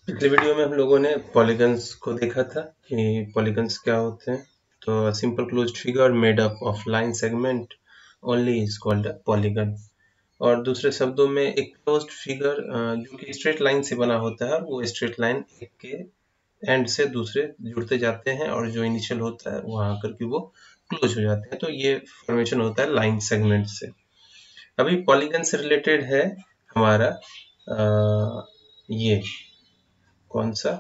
पिछले वीडियो में हम लोगों ने पॉलीगन्स को देखा था कि पॉलीगन्स क्या होते हैं। तो simple closed figure made up of line segment only is called a polygon. और दूसरे शब्दों में एक क्लोज्ड फिगर जो कि स्ट्रेट लाइन से बना होता है, वो स्ट्रेट लाइन एक के एंड से दूसरे जुड़ते जाते हैं और जो इनिशियल होता है वहां आकर के वो क्लोज हो जाते हैं। तो ये फॉर्मेशन होता है लाइन सेगमेंट से। अभी पॉलीगन से रिलेटेड है हमारा ये कौन सा,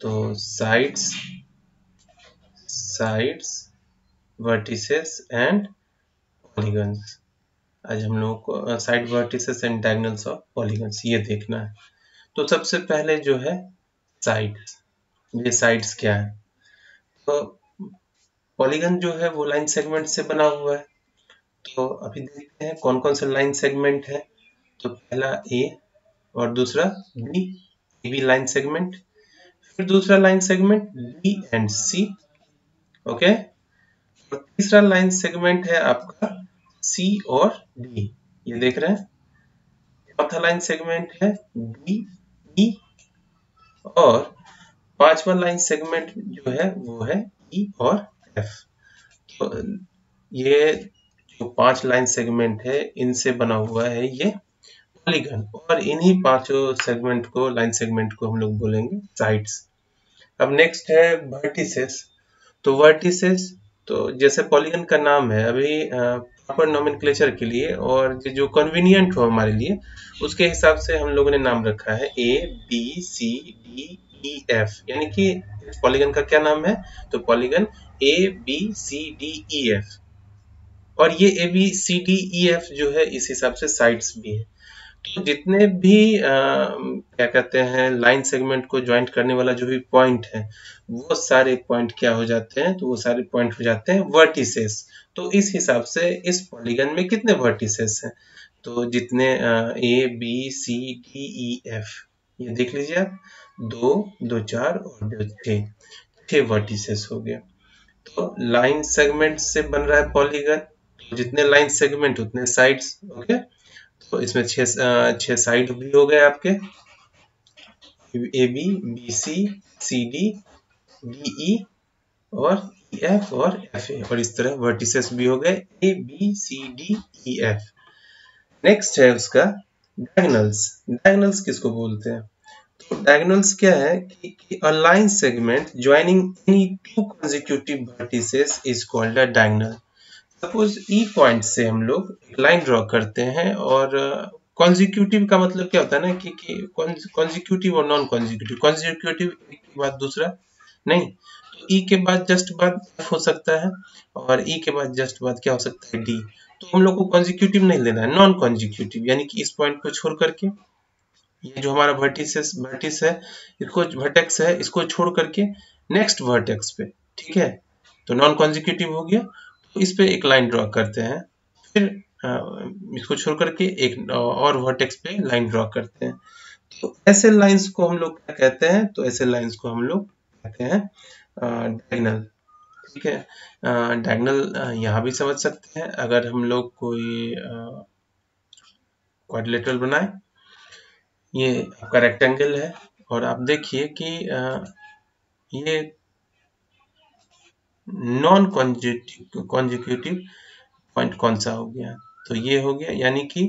तो साइड्स वर्टिसेस एंड पॉलीगन्स। आज हम लोगों को side vertices and diagonals of polygons ये देखना है। तो सबसे पहले जो है साइड्स, ये साइड्स क्या है। तो पॉलीगन जो है वो लाइन सेगमेंट से बना हुआ है। तो अभी देखते हैं कौन कौन सा लाइन सेगमेंट है। तो पहला ए और दूसरा बी, बी लाइन सेगमेंट। फिर दूसरा line segment B and C. Okay. और तीसरा लाइन सेगमेंट है आपका सी और डी, ये देख रहे हैं। चौथा लाइन सेगमेंट है डी ई। और पांचवा लाइन सेगमेंट जो है वो है ई और एफ। तो ये जो पांच लाइन सेगमेंट है इनसे बना हुआ है ये पॉलीगन, और इन्हीं पांचों सेगमेंट को, लाइन सेगमेंट को हम लोग बोलेंगे साइड्स। अब नेक्स्ट है वर्टिसेस। तो वर्टिसेस, तो जैसे पॉलीगन का नाम है, अभी प्रॉपर नोमेनक्लेचर के लिए और जो कन्वीनियंट हो हमारे लिए उसके हिसाब से हम लोगों ने नाम रखा है A B C D E F. यानी कि पॉलीगन का क्या नाम है, तो polygon A B C D E F. और ये A B C D E F जो है इस हिसाब से साइड्स भी है। तो जितने भी क्या कहते हैं लाइन सेगमेंट को ज्वाइंट करने वाला जो भी पॉइंट है, वो सारे पॉइंट क्या हो जाते हैं, तो वो सारे पॉइंट हो जाते हैं वर्टिसेस। तो इस हिसाब से इस पॉलीगन में कितने वर्टिसेस हैं, तो जितने A B C D E F, ये देख लीजिए आप, दो, दो चार और दो छः, छः वर्टिसेस हो गए। तो लाइन सेगमेंट से बन रहा है पॉलीगन, तो जितने लाइन सेगमेंट उतने साइड्स। ओके। तो इसमें छह साइड भी हो गए आपके, A B B C C D D E और ई एफ और एफ ए, और इस तरह वर्टिसेस भी हो गए A B C D E F. Next है उसका डायगोनल्स। डायगोनल्स किसको बोलते हैं, तो डायगोनल्स क्या है कि a line segment joining any two consecutive vertices is called a diagonal। Suppose E point से हम लोग एक लाइन ड्रॉ करते हैं, और कॉन्जिक्यूटिव का मतलब क्या होता है ना कि कॉन्जिक्यूटिव और नॉन कॉन्जिक्यूटिव। कॉन्जिक्यूटिव एक के बाद दूसरा नहीं, तो ई के बाद जस्ट बाद एफ हो सकता है, और ई के बाद जस्ट बाद क्या हो सकता है डी। तो हम लोग को कॉन्जिक्यूटिव नहीं लेना है, नॉन कॉन्जिक्यूटिव, यानी कि इस पॉइंट को छोड़ करके, ये जो हमारा वर्टिस है, इसको वर्टेक्स है, इसको छोड़ करके नेक्स्ट वर्टेक्स पे, ठीक है, तो नॉन कॉन्जिक्यूटिव हो गया। तो इस पे एक लाइन ड्रॉ करते हैं, फिर इसको छोड़ करके एक और वर्टेक्स पे लाइन ड्रॉ करते हैं। तो ऐसे लाइंस को हम लोग क्या कहते हैं, तो ऐसे लाइंस को हम लोग कहते हैं डायगोनल। ठीक है। डायगोनल यहाँ भी समझ सकते हैं, अगर हम लोग कोई क्वाड्रिलेटरल बनाए, ये आपका रेक्टेंगल है, और आप देखिए कि ये नॉन कॉन्जिक्यूटिव पॉइंट कौन सा हो गया, तो ये हो गया, यानी कि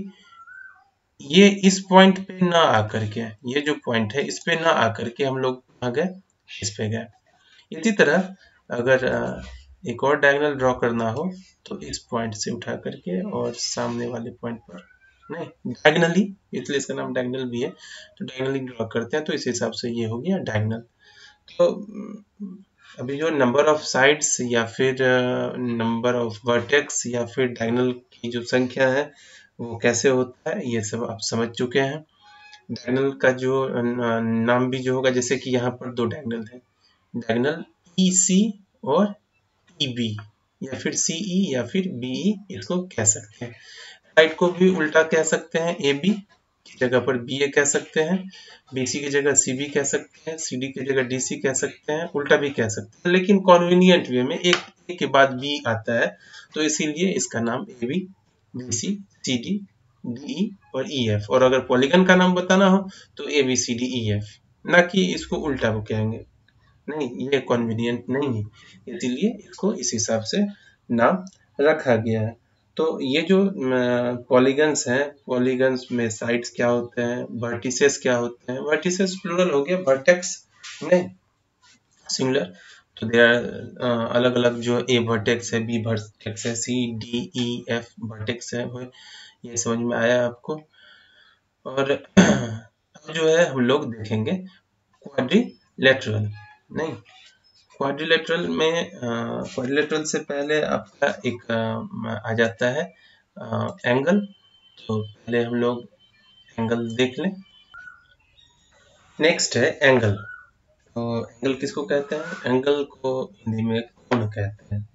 ये इस पॉइंट पे ना आकर के, ये जो पॉइंट है इस पे ना आकर के हम लोग कहाँ गए, इस पे गए। इसी तरह अगर एक और डायगोनल ड्रॉ करना हो, तो इस पॉइंट से उठा करके और सामने वाले पॉइंट पर, नहीं डायगोनली, इसलिए इसका नाम डायगोनल भी है, तो डायगोनली ड्रॉ करते हैं, तो इस हिसाब से ये हो गया डायगोनल। तो अभी जो नंबर ऑफ साइड्स या फिर नंबर ऑफ वर्टेक्स या फिर डायगोनल की जो संख्या है वो कैसे होता है, ये सब आप समझ चुके हैं। डायगोनल का जो नाम भी जो होगा, जैसे कि यहाँ पर दो डायगोनल है, डायगोनल ई सी और ई बी, या फिर सी ई या फिर बी ई, इसको कह सकते हैं। साइड को भी उल्टा कह सकते हैं, ए बी की जगह पर बी ए कह सकते हैं, बी सी की जगह सी बी कह सकते हैं, सी डी की जगह डी सी कह सकते हैं, उल्टा भी कह सकते हैं, लेकिन कॉन्वीनियंट वे में एक ए के बाद बी आता है, तो इसीलिए इसका नाम A B B C C D D E और ई एफ। और अगर पॉलीगन का नाम बताना हो तो A B C D E F. ना कि इसको उल्टा वो कहेंगे, नहीं ये कन्वीनियंट नहीं है, इसीलिए इसको इस हिसाब से नाम रखा गया है। तो ये जो पॉलीगन्स हैं, पॉलीगन्स में साइड्स क्या होते हैं, वर्टिसेस क्या होते हैं, वर्टिसेस प्लूरल हो गया, वर्टेक्स नहीं सिंगुलर। तो दे आर अलग अलग, जो ए वर्टेक्स है, बी वर्टेक्स है, C D E F vertex है, ये समझ में आया आपको। और अब जो है हम लोग देखेंगे क्वाड्रिलेटरल। नहीं, क्वाड्रिलेटरल में क्वाड्रिलेटरल से पहले आपका एक आ जाता है एंगल। तो पहले हम लोग एंगल देख लें। नेक्स्ट है एंगल। तो एंगल किसको कहते हैं? एंगल को हिंदी में कोण कहते हैं।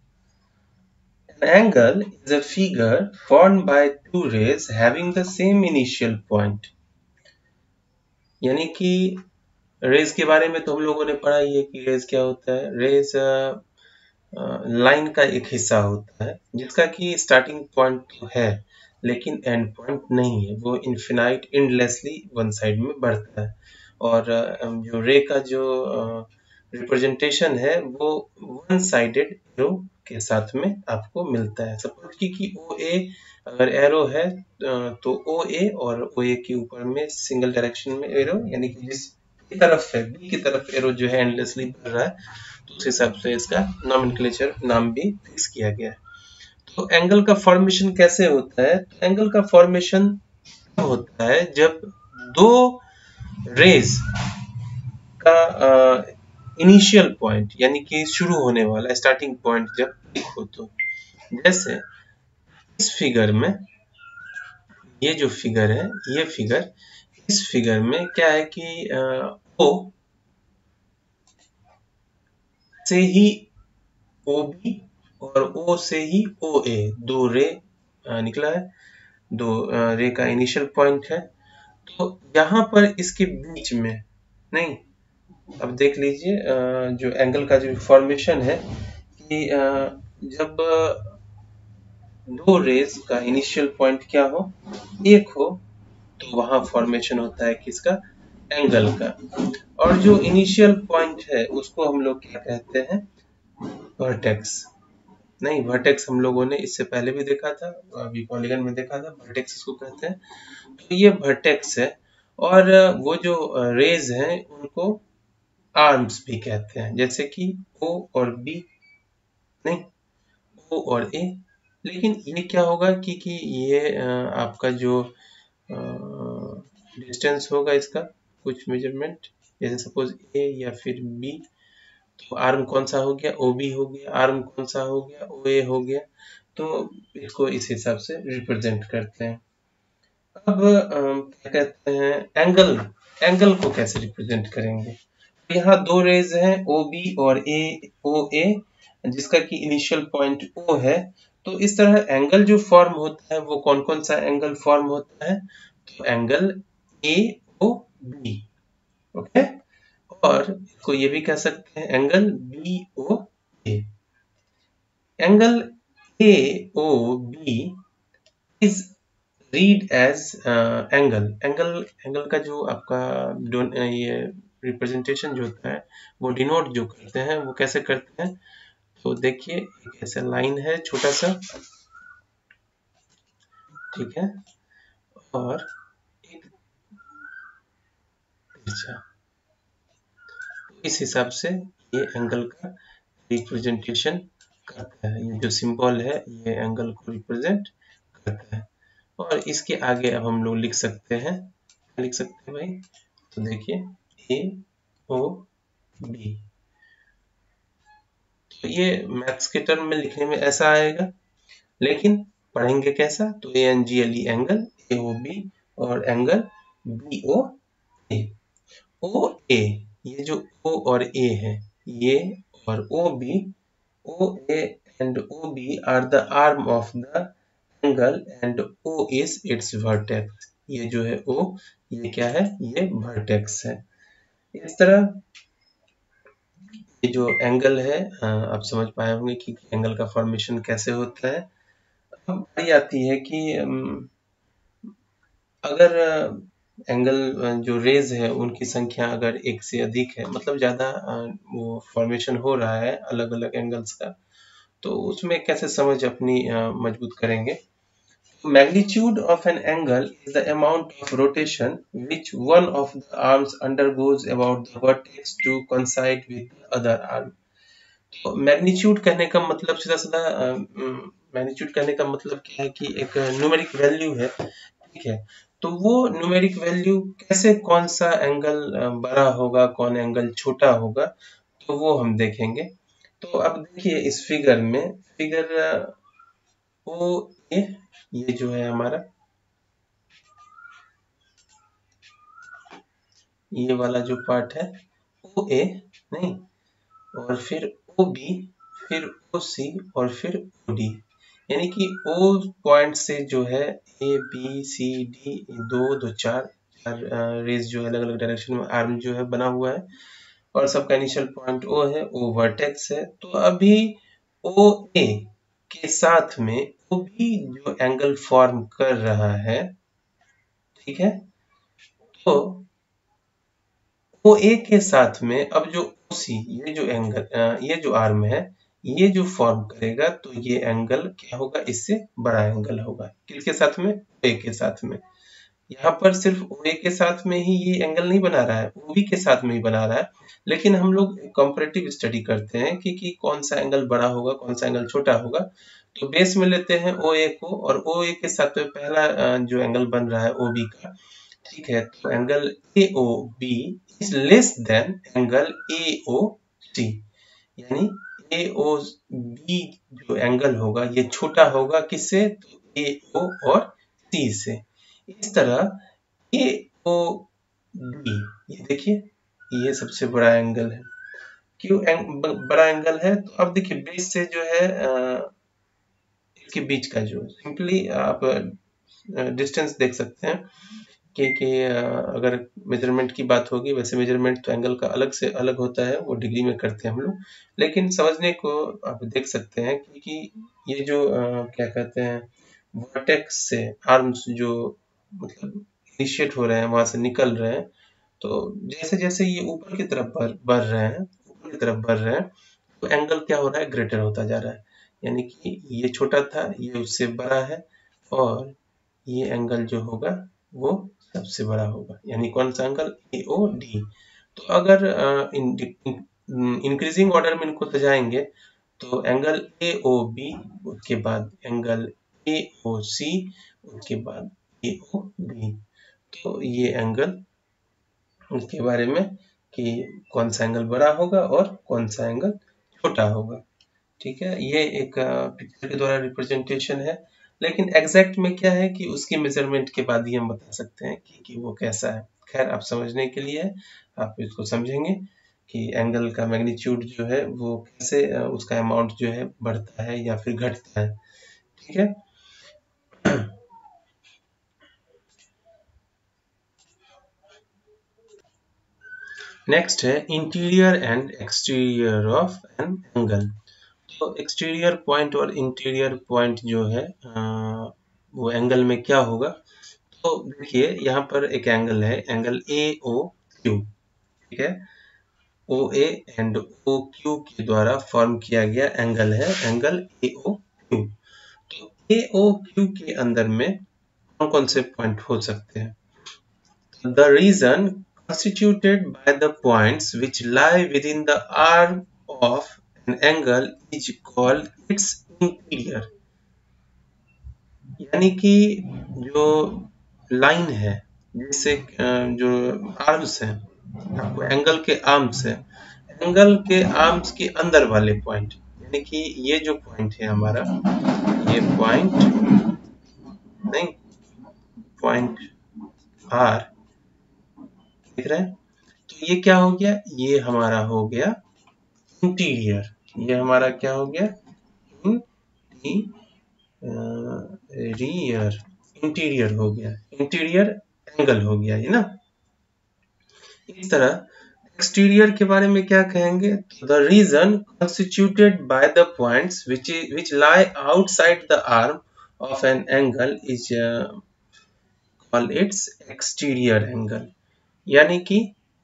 An angle is a figure formed by two rays having the same initial point। यानी कि रेज के बारे में तो हम लोगों ने पढ़ा ही है कि रेज क्या होता है। रेज लाइन का एक हिस्सा होता है जिसका कि स्टार्टिंग पॉइंट है लेकिन एंड पॉइंट नहीं है, वो इन्फिनाइट एंडलेसली वन साइड में बढ़ता है। और जो रे का जो रिप्रेजेंटेशन है वो वन साइडेड एरो के साथ में आपको मिलता है। सपोज कि ओ ए अगर एरो है तो ओ ए और ओ ए के ऊपर में सिंगल डायरेक्शन में एरो, यानी कि जिस की तरफ है बी की तरफ एरो जो है एंडलेसली बढ़ रहा है, तो उस हिसाब से इसका नॉमेनक्लेचर नाम भी फिक्स किया गया है। तो एंगल का फॉर्मेशन कैसे होता है? तो एंगल का फॉर्मेशन होता है जब दो रेज का इनिशियल पॉइंट, यानी कि शुरू होने वाला स्टार्टिंग पॉइंट जब एक हो। तो जैसे इस फिगर में, ये जो फिगर है, ये फिगर, इस फिगर में क्या है कि ओ से ही ओ बी और ओ से ही ओ ए दो रे निकला है, दो रे का इनिशियल पॉइंट है। तो यहाँ पर इसके बीच में, नहीं, अब देख लीजिए जो एंगल का जो फॉर्मेशन है कि जब दो रेज का इनिशियल पॉइंट क्या हो, एक हो, तो वहां फॉर्मेशन होता है किसका? एंगल का। और जो इनिशियल पॉइंट है उसको हम लोग क्या कहते हैं? वर्टेक्स। नहीं, वर्टेक्स हम लोगों ने इससे पहले भी देखा था, अभी पॉलीगन में देखा था, वर्टेक्स इसको कहते हैं। तो ये वर्टेक्स है। और वो जो रेज हैं उनको आर्म्स भी कहते हैं, जैसे कि ओ और बी, नहीं, ओ और ए। लेकिन ये क्या होगा कि ये आपका जो डिस्टेंस होगा इसका कुछ मेजरमेंट, जैसे सपोज ए या फिर बी, तो आर्म कौन सा हो गया? ओ बी हो गया। आर्म कौन सा हो गया? ओ ए हो गया। तो इसको इस हिसाब से रिप्रेजेंट करते हैं। अब क्या कहते हैं, एंगल, एंगल को कैसे रिप्रेजेंट करेंगे? यहाँ दो रेज हैं ओ बी और ए ओ ए, जिसका कि इनिशियल पॉइंट ओ है। तो इस तरह एंगल जो फॉर्म होता है वो कौन कौन सा एंगल फॉर्म होता है? तो angle A O B, okay. और इसको ये भी कह सकते हैं angle B O A. Angle A O B is read as angle. Angle का जो आपका ये रिप्रेजेंटेशन जो होता है वो डिनोट जो करते हैं वो कैसे करते हैं? तो देखिए एक ऐसा लाइन है छोटा सा, ठीक है, और एक तिरछा। इस हिसाब से ये एंगल का रिप्रेजेंटेशन करता है। ये जो सिंबल है ये एंगल को रिप्रेजेंट करता है। और इसके आगे अब हम लोग लिख सकते हैं, लिख सकते हैं भाई, तो देखिए ए ओ बी। तो ये मैथ्स के टर्म में लिखने में ऐसा आएगा, लेकिन पढ़ेंगे कैसा? तो A N G L E angle A O B और angle B O A. O A, ये जो ओ और ए है ये, और O B, O A and O B are the arm of the angle and O is its vertex. ये जो है ओ, ये क्या है? ये वर्टेक्स है। इस तरह ये जो एंगल है आप समझ पाए होंगे कि एंगल का फॉर्मेशन कैसे होता है। अब बारी आती है कि अगर एंगल जो रेज है उनकी संख्या अगर एक से अधिक है, मतलब ज़्यादा वो फॉर्मेशन हो रहा है अलग अलग एंगल्स का, तो उसमें कैसे समझ अपनी मजबूत करेंगे। Magnitude of an angle is the amount of rotation which one of the arms undergoes about the vertex to coincide with the other arm. तो मैग्नीट्यूड कहने का मतलब सीधा सीधा मैग्नीट्यूड कहने का मतलब क्या है कि एक न्यूमेरिक वैल्यू है, ठीक है। तो वो न्यूमेरिक वैल्यू कैसे, कौन सा एंगल बड़ा होगा, कौन एंगल छोटा होगा, तो वो हम देखेंगे। तो अब देखिए इस फिगर में, फिगर ओ ए, ये जो है हमारा ये वाला जो पार्ट है ओ ए, नहीं, और फिर ओ बी, फिर ओ सी, और फिर ओ डी, यानी कि ओ पॉइंट से जो है ए बी सी डी, दो चार रेज जो है अलग अलग डायरेक्शन में आर्म जो है बना हुआ है, और सबका इनिशियल पॉइंट ओ है, ओ वर्टेक्स है। तो अभी ओ ए के साथ में ओ बी जो एंगल फॉर्म कर रहा है, ठीक है, तो ओ ए के साथ में अब जो ओ सी, ये जो एंगल, ये जो आर्म है, ये जो फॉर्म करेगा, तो ये एंगल क्या होगा, इससे बड़ा एंगल होगा। किसके साथ में, ए के साथ में। यहाँ पर सिर्फ ओ ए के साथ में ही ये एंगल नहीं बना रहा है, ओ बी के साथ में ही बना रहा है, लेकिन हम लोग कंपैरेटिव स्टडी करते हैं कि कौन सा एंगल बड़ा होगा, कौन सा एंगल छोटा होगा। तो बेस में लेते हैं ओ ए को, और ओ ए के साथ में पहला जो एंगल बन रहा है ओ बी का, ठीक है, तो angle AOB is less than angle AOC, यानी AOB जो एंगल होगा ये छोटा होगा किससे, तो AO और C से। इस तरह AOB, ये देखिए ये सबसे बड़ा एंगल है। क्यों बड़ा एंगल है, तो अब देखिए बेस से जो है इसके बीच का जो सिंपली आप डिस्टेंस देख सकते हैं कि अगर मेजरमेंट की बात होगी, वैसे मेजरमेंट तो एंगल का अलग से अलग होता है, वो डिग्री में करते हैं हम लोग, लेकिन समझने को आप देख सकते हैं कि ये जो क्या कहते हैं वर्टेक्स से आर्म्स जो मतलब इनिशिएट हो रहे हैं, वहां से निकल रहे हैं, तो जैसे जैसे ये ऊपर की तरफ बढ़ रहे हैं, ऊपर की तरफ बढ़ रहे हैं, तो एंगल क्या हो रहा है, ग्रेटर होता जा रहा है, यानी कि ये छोटा था, ये उससे बड़ा है, और ये एंगल जो होगा वो सबसे बड़ा होगा, यानी कौन सा एंगल, AOD। तो अगर इंक्रीजिंग ऑर्डर में इनको सजाएंगे, तो एंगल AOB, उसके बाद एंगल AOC, उसके बाद AOB। तो ये एंगल उसके बारे में कि कौन सा एंगल बड़ा होगा और कौन सा एंगल छोटा होगा, ठीक है। ये एक पिक्चर के द्वारा रिप्रेजेंटेशन है, लेकिन एग्जैक्ट में क्या है कि उसकी मेजरमेंट के बाद ही हम बता सकते हैं कि वो कैसा है। खैर, आप समझने के लिए आप इसको समझेंगे कि एंगल का मैग्नीट्यूड जो है वो कैसे उसका अमाउंट जो है बढ़ता है या फिर घटता है, ठीक है। नेक्स्ट है interior and exterior of an angle. तो एक्सटीरियर पॉइंट और इंटीरियर पॉइंट जो है वो एंगल में क्या होगा। तो देखिए यहाँ पर एक एंगल है, एंगल AOQ, ठीक है, OA एंड OQ के द्वारा फॉर्म किया गया एंगल है एंगल AOQ। तो AOQ के अंदर में कौन कौन से पॉइंट हो सकते हैं। The region constituted by the points which lie within the arm of an angle is called its interior, यानी कि जो लाइन है जिससे जो आर्म्स हैं, आपको एंगल के आर्म्स है, एंगल के आर्म्स के अंदर वाले पॉइंट, यानी कि ये जो पॉइंट है हमारा, ये पॉइंट नहीं, पॉइंट आर दिख रहा है, तो ये क्या हो गया, ये हमारा हो गया इंटीरियर। ये हमारा क्या हो गया, इंटीरियर, इंटीरियर हो गया, इंटीरियर एंगल हो गया, ये ना। इस तरह एक्सटीरियर के बारे में क्या कहेंगे, the region constituted by the points which lie outside the arm of an angle is call its exterior angle. यानी कि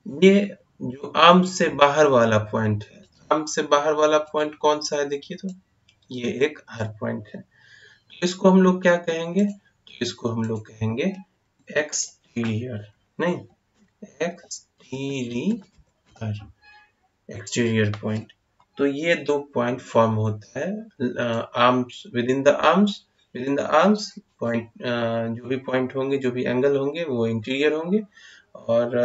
ये जो आर्म से बाहर वाला पॉइंट है, आर्म से बाहर वाला पॉइंट कौन सा है देखिए, तो ये एक आर पॉइंट है। तो इसको हम लोग क्या कहेंगे, तो इसको हम लोग कहेंगे एक्सटीरियर, नहीं एक्सटीरियर, एक्सटीरियर पॉइंट। तो ये दो पॉइंट फॉर्म होता है arms, with in the arms point, जो भी पॉइंट होंगे, जो भी एंगल होंगे वो इंटीरियर होंगे, और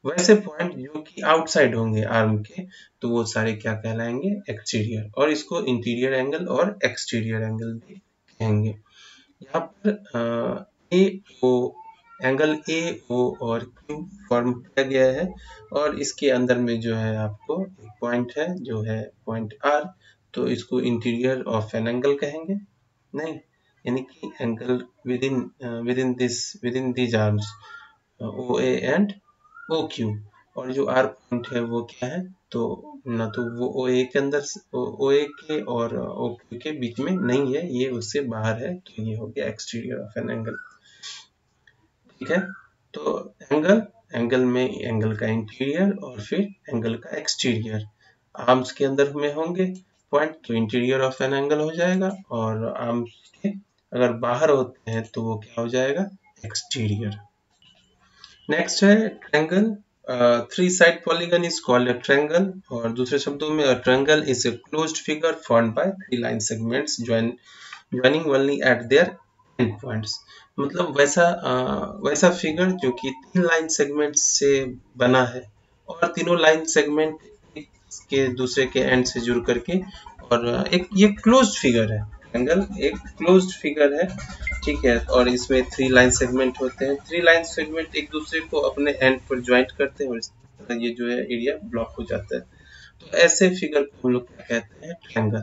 वैसे पॉइंट जो कि आउटसाइड होंगे आर्म के, तो वो सारे क्या कहलाएंगे, एक्सटीरियर। और इसको इंटीरियर एंगल और एक्सटीरियर एंगल भी कहेंगे। यहाँ पर ए ओ, एंगल ए ओ और क्यू फॉर्म किया गया है, और इसके अंदर में जो है आपको एक पॉइंट है जो है पॉइंट आर, तो इसको इंटीरियर ऑफ एन एंगल कहेंगे, नहीं, यानी कि angle within this arms O A and O Q. और जो आर पॉइंट है वो क्या है, तो ना तो वो ओ ए के अंदर, ओ ए के और ओ क्यू के बीच में नहीं है, ये उससे बाहर है, तो ये हो गया एक्सटीरियर ऑफ एन एंगल। ठीक है, तो एंगल, एंगल में एंगल का इंटीरियर और फिर एंगल का एक्सटीरियर। आर्म्स के अंदर में होंगे पॉइंट, तो इंटीरियर ऑफ एन एंगल हो जाएगा, और आर्म्स के अगर बाहर होते हैं तो वो क्या हो जाएगा, एक्सटीरियर। नेक्स्ट है triangle. Three side polygon is called a triangle, और दूसरे शब्दों में a triangle is a closed figure formed by three line segments joining only eight there and points. मतलब वैसा फिगर जो कि तीन लाइन सेगमेंट से बना है, और तीनों लाइन सेगमेंट एक के दूसरे के एंड से जुड़ करके, और एक ये क्लोज्ड फिगर है, ट्रायंगल एक क्लोज्ड फिगर है। ठीक है, और इसमें थ्री लाइन सेगमेंट होते हैं, थ्री लाइन सेगमेंट एक दूसरे को अपने एंड पर ज्वाइंट करते हैं, और इस तरह ये जो है एरिया ब्लॉक हो जाता है। तो ऐसे फिगर को हम लोग क्या कहते हैं, ट्रायंगल।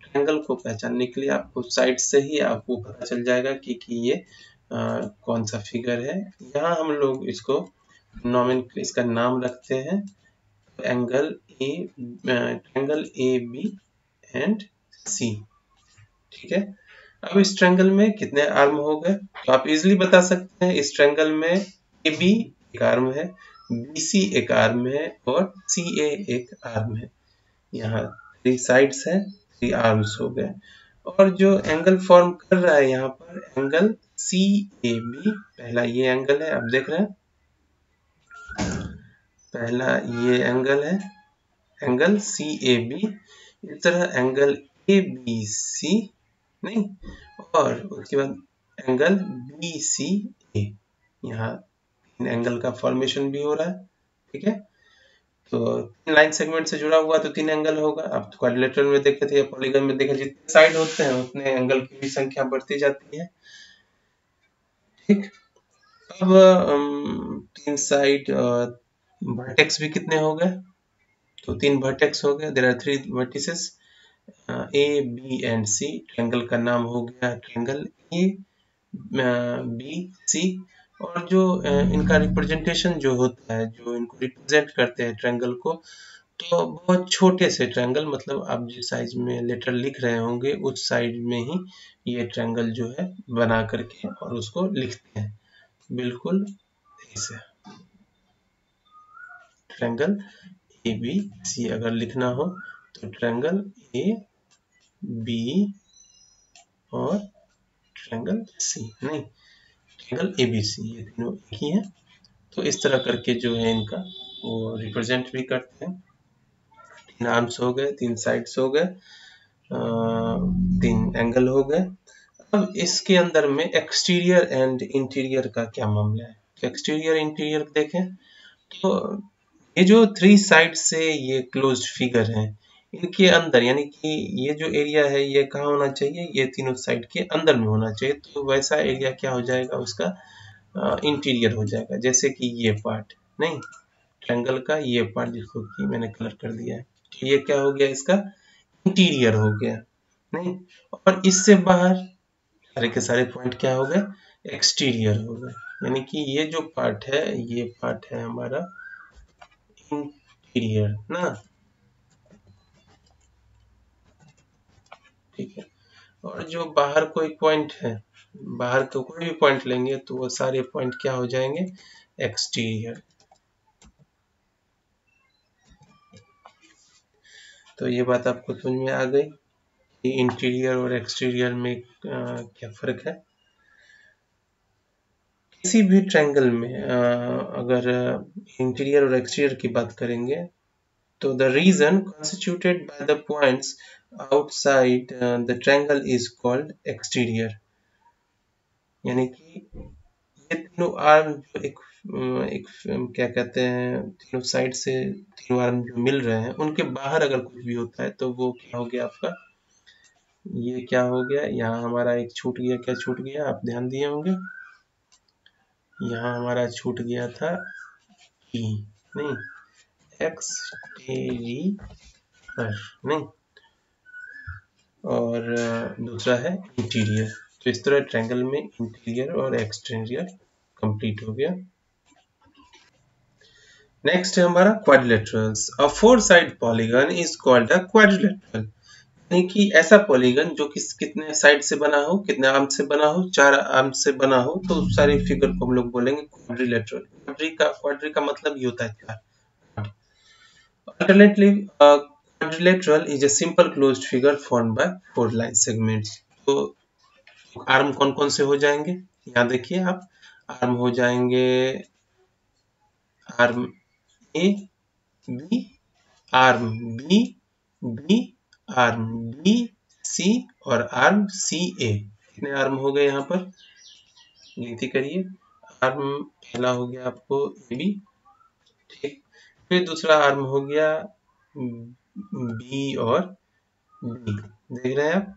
ट्रायंगल को पहचानने के लिए आपको साइड से ही आपको पता चल जाएगा कि ये कौन सा फिगर है। यहाँ हम लोग इसको इसका नाम रखते हैं एंगल ए बी एंड सी। ठीक है, अब इस ट्रायंगल में कितने आर्म हो गए, तो आप इजीली बता सकते हैं। इस ट्रायंगल में ए बी एक आर्म है, बी सी एक आर्म है, और सी ए एक आर्म है। यहाँ थ्री साइड्स है, थ्री आर्म्स हो गए। और जो एंगल फॉर्म कर रहा है यहाँ पर एंगल सी ए बी, पहला ये एंगल है, आप देख रहे हैं, पहला ये एंगल है, एंगल सी ए बी। इस तरह एंगल ए बी सी, नहीं, और उसके बाद एंगल बी सी ए, यहाँ एंगल का फॉर्मेशन भी हो रहा है। ठीक है, तो तीन लाइन सेगमेंट से जुड़ा हुआ तो तीन एंगल होगा। आप तो क्वाड्रिलेटरल में देखे थे या पॉलीगन में देखे, जितने साइड होते हैं उतने एंगल की भी संख्या बढ़ती जाती है। ठीक, अब तीन साइड वर्टेक्स भी कितने हो गए, तो तीन वर्टेक्स हो गए, there are three vertices A B and C. Triangle का नाम हो गया ट्रायंगल ए बी सी। और जो इनका रिप्रेजेंटेशन जो होता है, जो इनको रिप्रेजेंट करते हैं ट्रायंगल को, तो बहुत छोटे से ट्रायंगल, मतलब आप जिस साइज में लेटर लिख रहे होंगे उस साइज में ही ये ट्रायंगल जो है बना करके और उसको लिखते हैं, बिल्कुल ऐसे। ट्रायंगल ए बी सी अगर लिखना हो तो ट्रायंगल ए बी और ट्रायंगल सी, नहीं, ट्रायंगल ए बी सी, ये तीनों एक ही है। तो इस तरह करके जो है इनका वो रिप्रेजेंट भी करते हैं। तीन आर्म्स हो गए, तीन साइड्स हो गए, तीन एंगल हो गए। अब इसके अंदर में एक्सटीरियर एंड इंटीरियर का क्या मामला है, एक्सटीरियर इंटीरियर देखें तो ये जो थ्री साइड से ये क्लोज्ड फिगर है, इनके अंदर यानी कि ये जो एरिया है ये कहाँ होना चाहिए, ये तीनों साइड के अंदर में होना चाहिए। तो वैसा एरिया क्या हो जाएगा, उसका इंटीरियर हो जाएगा। जैसे कि ये पार्ट, नहीं, ट्रायंगल का ये पार्ट जिसको कि मैंने कलर कर दिया है, तो ये क्या हो गया, इसका इंटीरियर हो गया, नहीं। और इससे बाहर सारे के सारे पॉइंट क्या हो गए, एक्सटीरियर हो गए। यानी कि ये जो पार्ट है, ये पार्ट है हमारा इंटीरियर ना। ठीक है, और जो बाहर कोई पॉइंट है, बाहर का कोई भी पॉइंट लेंगे तो वो सारे पॉइंट क्या हो जाएंगे, एक्सटीरियर। तो ये बात आपको समझ में आ गई कि इंटीरियर और एक्सटीरियर में क्या फर्क है। किसी भी ट्रायंगल में अगर इंटीरियर और एक्सटीरियर की बात करेंगे तो the region constituted by the points outside the triangle is called exterior। यानी कि ये तीनों आर्म जो एक क्या कहते हैं, तीनों साइड से तीनों आर्म जो मिल रहे हैं उनके बाहर अगर कुछ भी होता है तो वो क्या हो गया आपका, ये क्या हो गया, यहाँ हमारा एक छूट गया, क्या छूट गया आप ध्यान दिए होंगे, यहाँ हमारा छूट गया था ई, नहीं एक्सटीरियर नहीं, और दूसरा है इंटीरियर। तो इस तरह ट्रायंगल में इंटीरियर और एक्सटीरियर कंप्लीट हो गया। नेक्स्ट है हमारा quadrilaterals. A four side polygon is called a quadrilateral. यानी कि ऐसा पॉलीगन जो कितने साइड से बना हो, कितने आर्म से बना हो, चार आर्म से बना हो, तो उस सारे फिगर को हम लोग बोलेंगे क्वाड्रिलेटरल। क्वाड्री का मतलब ये होता है चार। Alternately quadrilateral is a simple closed figure formed by four line segments। तो आर्म कौन कौन से हो जाएंगे, यहाँ देखिए आप, आर्म हो जाएंगे arm A B, arm B, B, arm B C और आर्म सी ए। कितने आर्म हो गए यहाँ पर, गिनती करिए। आर्म पहला हो गया आपको ए बी, ठीक, फिर दूसरा आर्म हो गया बी और बी, देख रहे हैं आप,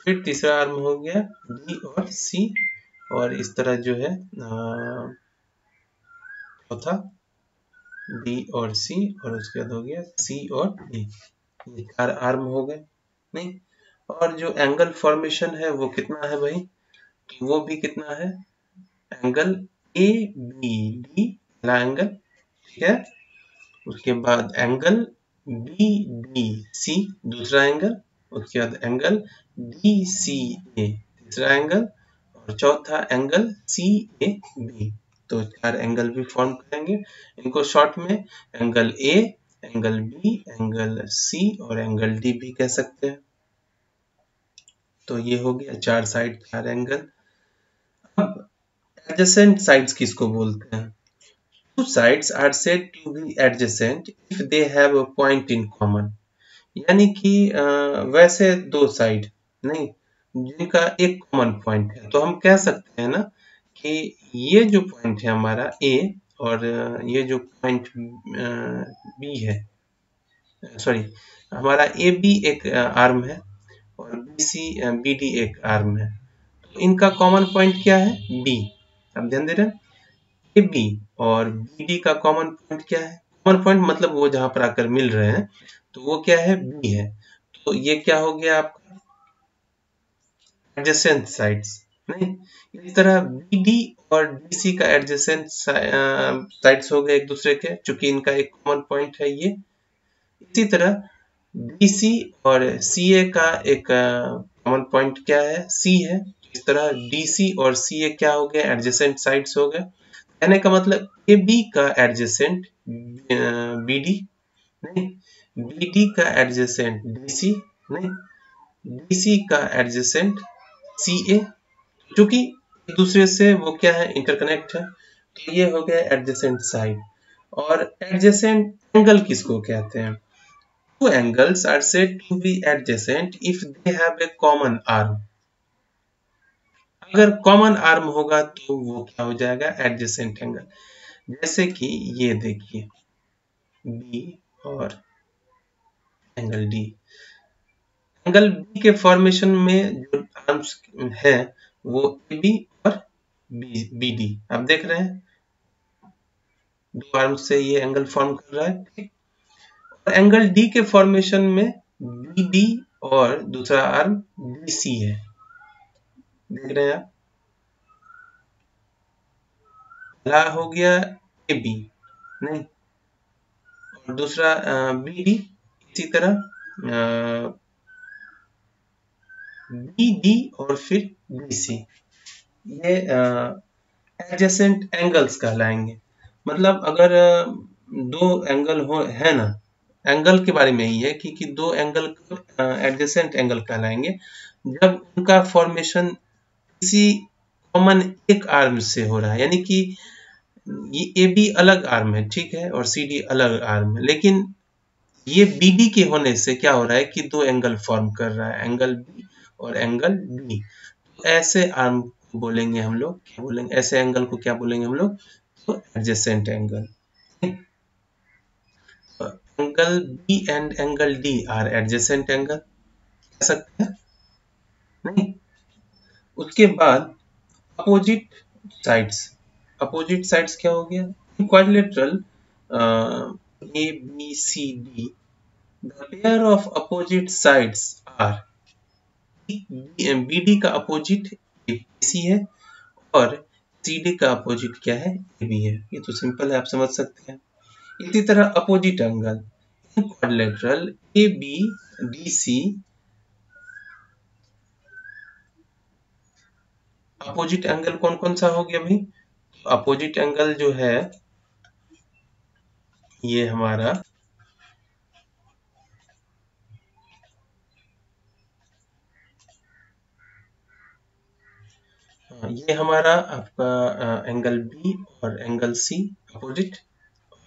फिर तीसरा आर्म हो गया डी और सी, और इस तरह जो है चौथा डी और सी, और उसके बाद हो गया सी और डी। ये चार आर्म हो गए, नहीं। और जो एंगल फॉर्मेशन है वो कितना है भाई, तो वो भी कितना है, एंगल ए बी डी पहला एंगल, ठीक है, उसके बाद एंगल बी डी सी दूसरा एंगल, उसके बाद एंगल डी सी ए तीसरा एंगल, और चौथा एंगल सी ए बी। तो चार एंगल भी फॉर्म करेंगे, इनको शॉर्ट में angle A, angle B, angle C और एंगल डी भी कह सकते हैं। तो ये हो गया चार साइड चार एंगल। अब एडजेसेंट साइड्स किसको बोलते हैं, two sides are said to be adjacent if they have a point in common। यानी कि वैसे दो साइड नहीं जिनका एक कॉमन पॉइंट है, तो हम कह सकते हैं ना कि ये जो पॉइंट है हमारा ए, और ये जो पॉइंट बी है, सॉरी हमारा ए बी एक आर्म है और बी सी बी डी एक आर्म है, तो इनका कॉमन पॉइंट क्या है, बी। आप ध्यान दे रहे हैं, ए बी और बी डी का कॉमन पॉइंट क्या है, कॉमन पॉइंट मतलब वो जहां पर आकर मिल रहे हैं, तो वो क्या है, बी है। तो ये क्या हो गया आपका एडजेसेंट साइड्स, नहीं। इस तरह बी डी और डी सी का एडजेसेंट साइड्स हो गए एक दूसरे के, चूंकि इनका एक कॉमन पॉइंट है ये। इसी तरह बी सी और सी ए का एक कॉमन पॉइंट क्या है, सी है। इस तरह डी सी और सी ए क्या हो गए, एडजेसेंट साइड्स हो गए। कहने का मतलब ए बी का एडजेसेंट बी डी नहीं, बी डी का एडजेसेंट डी सी नहीं, डी सी का एडजेसेंट सी ए, क्योंकि एक दूसरे से वो क्या है, इंटरकनेक्ट है। तो ये हो गया एडजेसेंट साइड। और एडजेसेंट एंगल किसको कहते हैं, two angles are said to be adjacent if they have a common arm. अगर कॉमन आर्म होगा तो वो क्या हो जाएगा, एडजेसेंट एंगल। जैसे कि ये देखिए बी और एंगल डी, एंगल बी के फॉर्मेशन में जो आर्म्स है वो ए बी और बी डी, आप देख रहे हैं दो आर्म से ये एंगल फॉर्म कर रहा है, ठीक। और एंगल डी के फॉर्मेशन में बी डी और दूसरा आर्म बी सी है, देख रहे हैं आप, पहला हो गया ए बी नहीं, और दूसरा बी डी, इसी तरह बी डी और फिर बी सी। ये एडजेसेंट एंगल्स कहलाएंगे। मतलब अगर दो एंगल हो है ना, एंगल के बारे में ही है कि दो एंगल एडजेसेंट एंगल कहलाएंगे जब उनका फॉर्मेशन किसी कॉमन एक आर्म से हो रहा है। यानी कि ये ए बी अलग आर्म है, ठीक है, और सी डी अलग आर्म है, लेकिन ये बी डी के होने से क्या हो रहा है कि दो एंगल फॉर्म कर रहा है, एंगल बी और एंगल डी। ऐसे आर्म को बोलेंगे हम लोग, क्या बोलेंगे, ऐसे एंगल को क्या बोलेंगे हम लोग, तो adjacent angle. Angle B and angle D are adjacent angle कह सकते हैं, नहीं। उसके बाद अपोजिट साइड्स, अपोजिट साइड्स क्या हो गया, quadrilateral A B C D, the pair of opposite sides are, B D का अपोजिट ए सी है और सी डी का अपोजिट क्या है, ए बी है। ये तो सिंपल है, आप समझ सकते हैं। इसी तरह opposite angle quadrilateral A B D C, opposite angle कौन कौन सा हो गया भाई, अपोजिट एंगल जो है ये हमारा ये हमारा आपका एंगल बी और एंगल सी अपोजिट,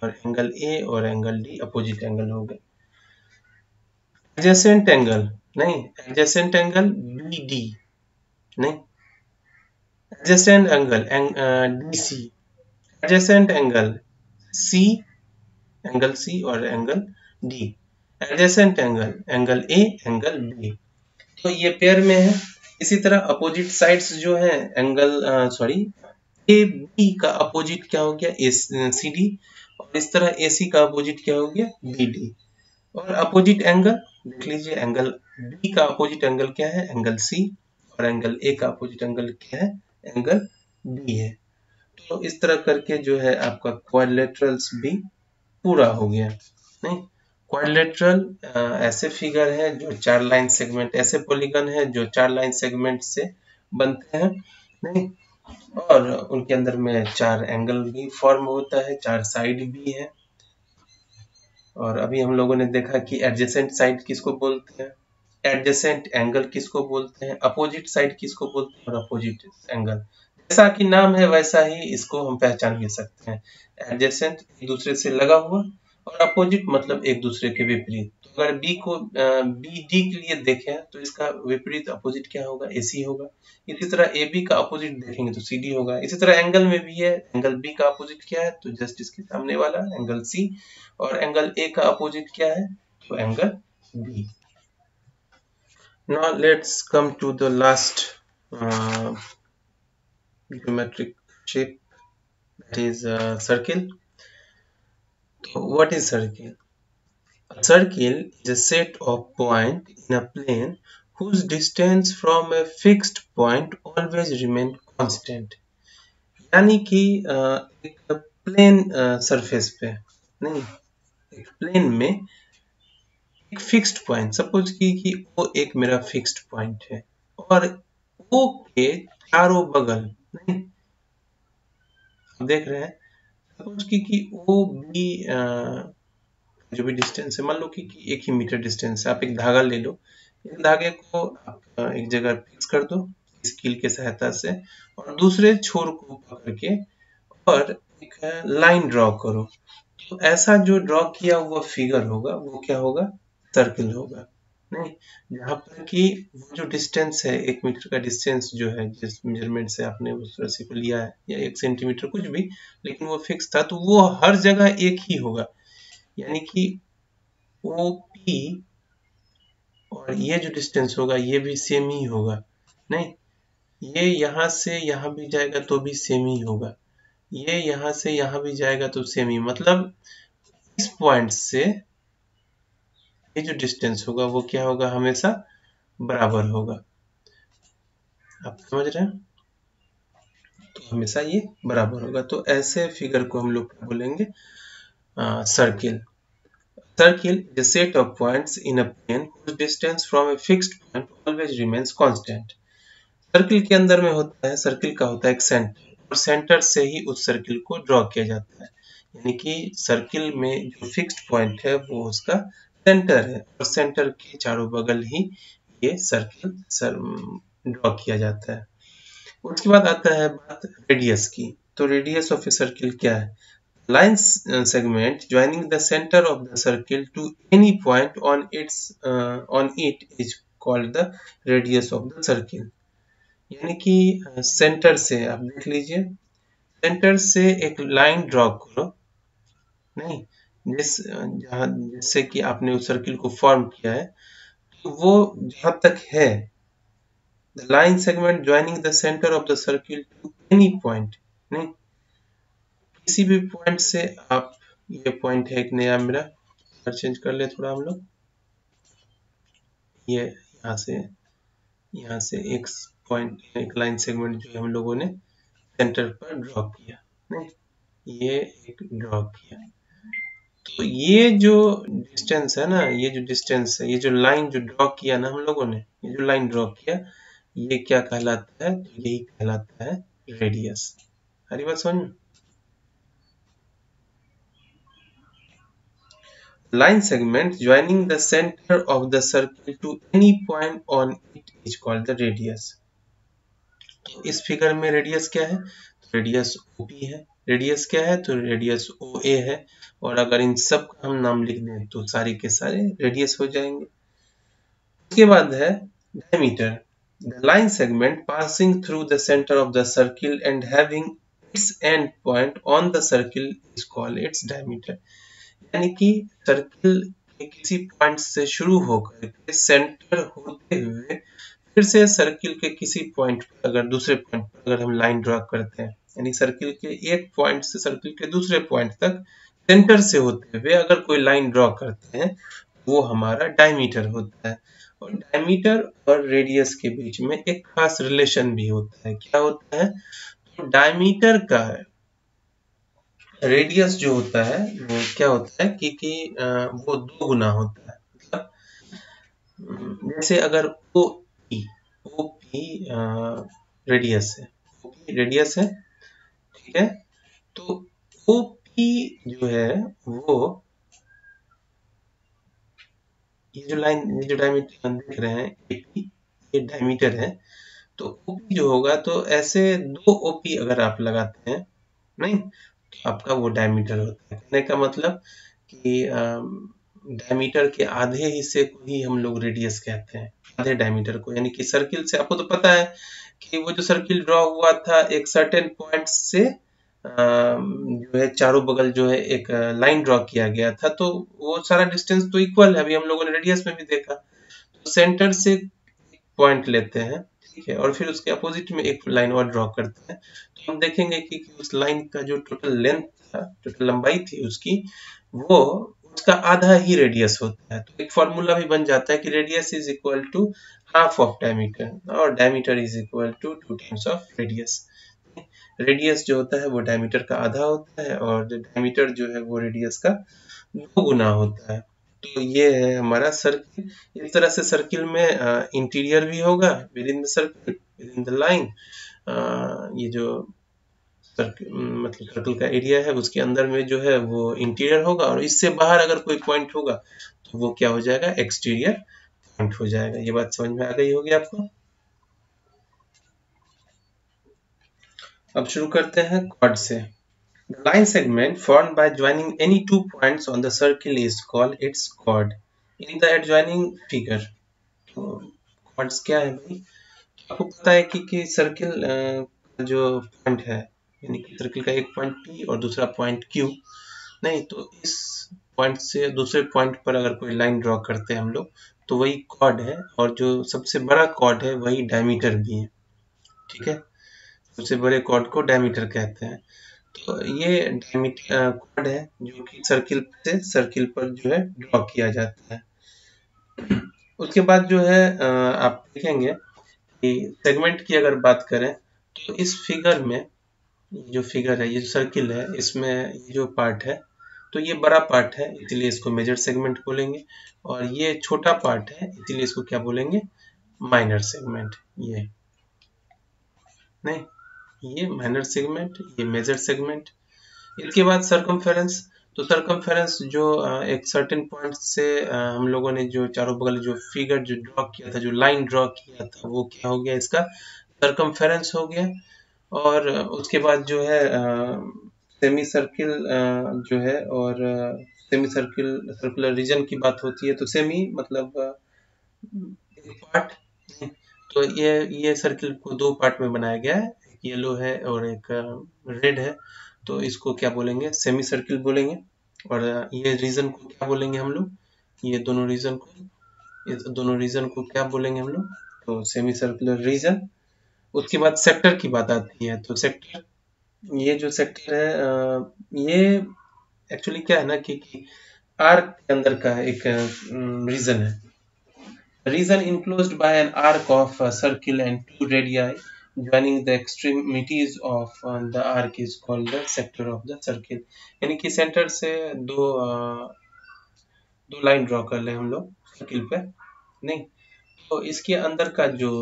और एंगल ए और एंगल डी अपोजिट एंगल हो गए। एडजेसेंट एंगल नहीं, एडजेसेंट एंगल बी डी नहीं, adjacent angle D C, adjacent angle C, angle C और angle D, adjacent angle angle A angle B, तो ये pair में है। इसी तरह अपोजिट साइड्स जो है एंगल सॉरी ए बी का अपोजिट क्या हो गया, ए सी डी, और इस तरह ए सी का अपोजिट क्या हो गया, बी डी। और अपोजिट एंगल देख लीजिए, एंगल बी का अपोजिट एंगल क्या है, एंगल सी, और एंगल ए का अपोजिट एंगल क्या है, एंगल बी है। तो इस तरह करके जो है आपका क्वाड्रिलेटरल्स भी पूरा हो गया। नहीं, क्वाड्रिलेटरल ऐसे फिगर है जो चार लाइन सेगमेंट, ऐसे पॉलीगन है जो चार लाइन सेगमेंट से बनते हैं, नहीं, और उनके अंदर में चार एंगल भी फॉर्म होता है, चार साइड भी है। और अभी हम लोगों ने देखा कि एडजेसेंट साइड किसको बोलते हैं, एडजेसेंट एंगल किसको बोलते हैं, अपोजिट साइड किसको बोलते हैं, और अपोजिट एंगल। जैसा कि नाम है वैसा ही इसको हम पहचान भी सकते हैं। एडजेसेंट एक दूसरे से लगा हुआ, और अपोजिट मतलब एक दूसरे के विपरीत। तो अगर बी को बी डी के लिए देखें तो इसका विपरीत अपोजिट क्या होगा, एसी होगा। इसी तरह ए बी का अपोजिट देखेंगे तो सी डी होगा। इसी तरह एंगल में भी है, एंगल बी का अपोजिट क्या है, तो जस्ट इसके सामने वाला एंगल सी, और एंगल ए का अपोजिट क्या है, तो angle B. Now let's come to the last geometric shape, that is circle. So what is circle? A circle is a set of points in a plane whose distance from a fixed point always remain constant. यानी कि एक plane surface पे, नहीं, एक plane में एक fixed point, suppose कि वो एक मेरा फिक्स्ड पॉइंट है, और ओ के चारों बगल, नहीं, आप देख रहे हैं, सपोज कि ओ बी जो भी डिस्टेंस है, मान लो कि 1 ही मीटर डिस्टेंस है, आप एक धागा ले लो, एक धागे को आप एक जगह फिक्स कर दो इस कील के सहायता से, और दूसरे छोर को पकड़ के और एक लाइन ड्रॉ करो। तो ऐसा जो ड्रॉ किया हुआ फिगर होगा वो क्या होगा, सर्किल होगा, नहीं, जहाँ पर कि वो जो डिस्टेंस है 1 मीटर का डिस्टेंस जो है, जिस मेजरमेंट से आपने उस रस्सी को लिया है, या 1 सेंटीमीटर कुछ भी, लेकिन वो फिक्स था, तो वो हर जगह एक ही होगा। यानी कि ओ पी और ये जो डिस्टेंस होगा ये भी सेम ही होगा, नहीं, ये यहाँ से यहाँ भी जाएगा तो भी सेम ही होगा, ये यहाँ से यहाँ भी जाएगा तो सेम ही, मतलब इस पॉइंट से ये जो डिस्टेंस होगा वो क्या होगा, हमेशा बराबर होगा। आप समझ रहे हैं, तो हमेशा ये बराबर होगा। तो ऐसे फिगर को हम लोग क्या बोलेंगे, circle. Circle is a set of points in a plane whose distance from a fixed point always remains constant. Circle के अंदर में होता है, सर्किल का होता है एक सेंटर, और सेंटर से ही उस सर्किल को ड्रॉ किया जाता है। यानी कि सर्किल में जो फिक्स्ड पॉइंट है वो उसका सेंटर है, और सेंटर के चारों बगल ही ये सर्किल ड्रॉ किया जाता है। उसके बाद आता है बात रेडियस की। तो रेडियस ऑफ ए सर्किल क्या है? Line segment joining the center of the circle to any point on it is called the radius of the circle। यानी कि सेंटर से आप देख लीजिए, सेंटर से एक लाइन ड्रॉ करो, नहीं जिससे कि आपने उस सर्किल को फॉर्म किया है, तो वो जहां तक है, the line segment joining the centre of the circle to any point, नहीं किसी भी पॉइंट से आप, ये पॉइंट है एक नया मेरा, चेंज कर ले थोड़ा हम लोग, ये यहाँ से एक पॉइंट, एक लाइन सेगमेंट जो हम लोगों ने सेंटर पर ड्रॉ किया, नहीं ये एक ड्रॉ किया, तो ये जो डिस्टेंस है ना, ये जो डिस्टेंस है, ये जो लाइन जो ड्रॉ किया ना हम लोगों ने, ये जो लाइन ड्रॉ किया, ये क्या कहलाता है? तो यही कहलाता है रेडियस। हरी बात समझ में? Line segment joining the center of the circle to any point on it is called the radius। तो इस फिगर में रेडियस क्या है? तो रेडियस OP है। रेडियस क्या है? तो रेडियस OA है। और अगर इन सब का हम नाम लिख दें तो सारे के सारे रेडियस हो जाएंगे। उसके बाद है diameter. The line segment passing through the center of the circle and having its end point on the circle is called its diameter। यानी कि सर्किल के किसी पॉइंट से शुरू होकर के सेंटर होते हुए फिर से सर्किल के किसी पॉइंट पर, अगर दूसरे पॉइंट पर अगर हम लाइन ड्रॉ करते हैं, यानी सर्किल के एक पॉइंट से सर्किल के दूसरे पॉइंट तक सेंटर से होते हुए अगर कोई लाइन ड्रॉ करते हैं, वो हमारा डायमीटर होता है। और डायमीटर और रेडियस के बीच में एक खास रिलेशन भी होता है। क्या होता है? तो डायमीटर का रेडियस जो होता है वो क्या होता है कि वो 2 गुना होता है। मतलब जैसे अगर OP रेडियस है, रेडियस है, ठीक है, तो OP जो है वो, ये जो लाइन, ये जो डायमीटर देख रहे हैं AP, ये डायमीटर है, तो OP जो होगा, तो ऐसे 2 OP अगर आप लगाते हैं, नहीं तो आपका वो डायमीटर होता है। कहने का मतलब कि डायमीटर के आधे हिस्से को ही हम लोग रेडियस कहते हैं, आधे डायमीटर को। यानी कि सर्किल से आपको तो पता है कि वो जो सर्किल ड्रॉ हुआ था एक सर्टेन पॉइंट से जो है चारों बगल जो है एक लाइन ड्रॉ किया गया था, तो वो सारा डिस्टेंस तो इक्वल है, अभी हम लोगों ने रेडियस में भी देखा। तो सेंटर से पॉइंट लेते हैं, ठीक है, और फिर उसके अपोजिट में एक लाइन और ड्रॉ करते हैं, तो हम देखेंगे कि उस लाइन का जो टोटल लेंथ था, टोटल लंबाई थी उसकी, वो उसका आधा ही रेडियस होता है। तो एक फॉर्मूला भी बन जाता है कि radius is equal to half of diameter, और diameter is equal to 2 times of radius. Radius जो होता है वो डायमीटर का आधा होता है, और डायमीटर जो है वो रेडियस का 2 गुना होता है। तो ये है हमारा सर्किल। इस तरह से सर्किल में इंटीरियर भी होगा with in the circle, with in the line, ये जो मतलब सर्कल का एरिया है उसके अंदर में जो है वो इंटीरियर होगा, और इससे बाहर अगर कोई पॉइंट होगा तो वो क्या हो जाएगा? एक्सटीरियर पॉइंट हो जाएगा। ये बात समझ में आ गई होगी आपको। अब शुरू करते हैं कॉर्ड से। The line segment formed by joining any 2 points on the circle is called its chord in the adjoining figure। तो chords क्या है भाई? आपको पता है कि सर्किल जो पॉइंट है, यानी कि सर्किल का एक पॉइंट P और दूसरा पॉइंट Q, नहीं तो इस पॉइंट से दूसरे पॉइंट पर अगर कोई लाइन ड्रॉ करते हैं हम लोग, तो वही कॉर्ड है, और जो सबसे बड़ा कॉर्ड है वही डायमीटर भी है, ठीक है। सबसे बड़े कॉर्ड को डायमीटर कहते हैं। तो ये डायमीटर कॉर्ड है जो कि सर्किल से सर्किल पर जो है ड्रॉ किया जाता है। उसके बाद जो है आप देखेंगे कि सेगमेंट की अगर बात करें, तो इस फिगर में, जो फिगर है, ये जो सर्किल है, इसमें ये जो पार्ट है, तो ये बड़ा पार्ट है, इसीलिए इसको मेजर सेगमेंट बोलेंगे, और ये छोटा पार्ट है, इसीलिए इसको क्या बोलेंगे? Minor segment. ये नहीं, ये माइनर सेगमेंट, ये मेजर सेगमेंट। इसके बाद सरकमफेरेंस। तो सरकमफेरेंस जो एक सर्टेन पॉइंट से हम लोगों ने जो चारों बगल जो फिगर जो ड्रॉ किया था, जो लाइन ड्रॉ किया था, वो क्या हो गया, इसका सरकमफेरेंस हो गया। और उसके बाद जो है सेमी सर्किल जो है, और सेमी सर्किल सर्कुलर रीजन की बात होती है, तो सेमी मतलब एक पार्ट। तो ये सर्किल को दो पार्ट में बनाया गया है, एक येलो है और एक रेड है। तो इसको क्या बोलेंगे, सेमी सर्किल बोलेंगे। और ये रीजन को क्या बोलेंगे हम लोग, ये दोनों रीजन को क्या बोलेंगे हम लोग, तो सेमी सर्कुलर रीजन। उसके बाद सेक्टर की बात आती है, तो सेक्टर, ये जो सेक्टर है ये एक्चुअली क्या है ना कि आर्क के अंदर का एक रीजन है। Region enclosed by an arc of a circle and two radii joining the extremities of the arc is called the sector of the circle। यानी कि सेंटर से दो लाइन ड्रॉ कर ले हम लोग सर्किल पे, नहीं, तो इसके अंदर का जो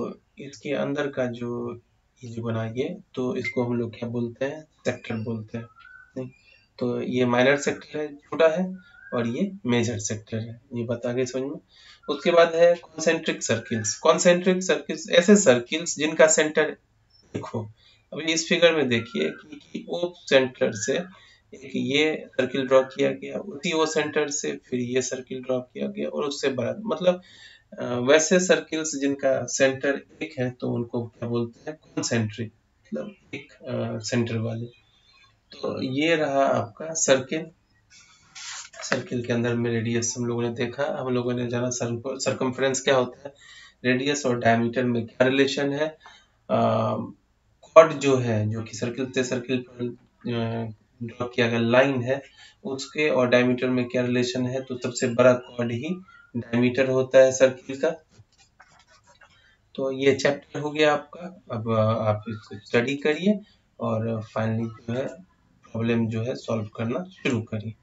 ये जो बनाइए, तो इसको हम लोग क्या बोलते हैं, सेक्टर बोलते हैं। नहीं, तो ये माइनर सेक्टर है, छोटा है, और ये मेजर सेक्टर है। ये बात आगे समझ में। उसके बाद है कॉन्सेंट्रिक सर्किल्स। कॉन्सेंट्रिक सर्किल्स ऐसे सर्किल्स जिनका सेंटर एक हो। अभी इस फिगर में देखिए कि ओ सेंटर से एक ये सर्किल ड्रॉ किया गया, उसी ओ सेंटर से फिर ये सर्किल ड्रॉ किया गया, और उससे बड़ा मतलब वैसे सर्किल्स जिनका सेंटर एक है, तो उनको क्या बोलते हैं, कॉन्सेंट्रिक, मतलब एक सेंटर वाले। तो ये रहा आपका सर्किल। सर्किल के अंदर में रेडियस हम लोगों ने देखा, हम लोगों ने जाना सरकमफ्रेंस क्या होता है, रेडियस और डायमीटर में क्या रिलेशन है। कॉर्ड जो है, जो कि सर्किल से सर्किल पर ड्रॉ किया गया लाइन है, उसके और डायमीटर में क्या रिलेशन है, तो सबसे बड़ा कॉर्ड ही डायमीटर होता है सर्किल का। तो ये चैप्टर हो गया आपका। अब आप इसको स्टडी करिए और फाइनली जो है प्रॉब्लम जो है सॉल्व करना शुरू करिए।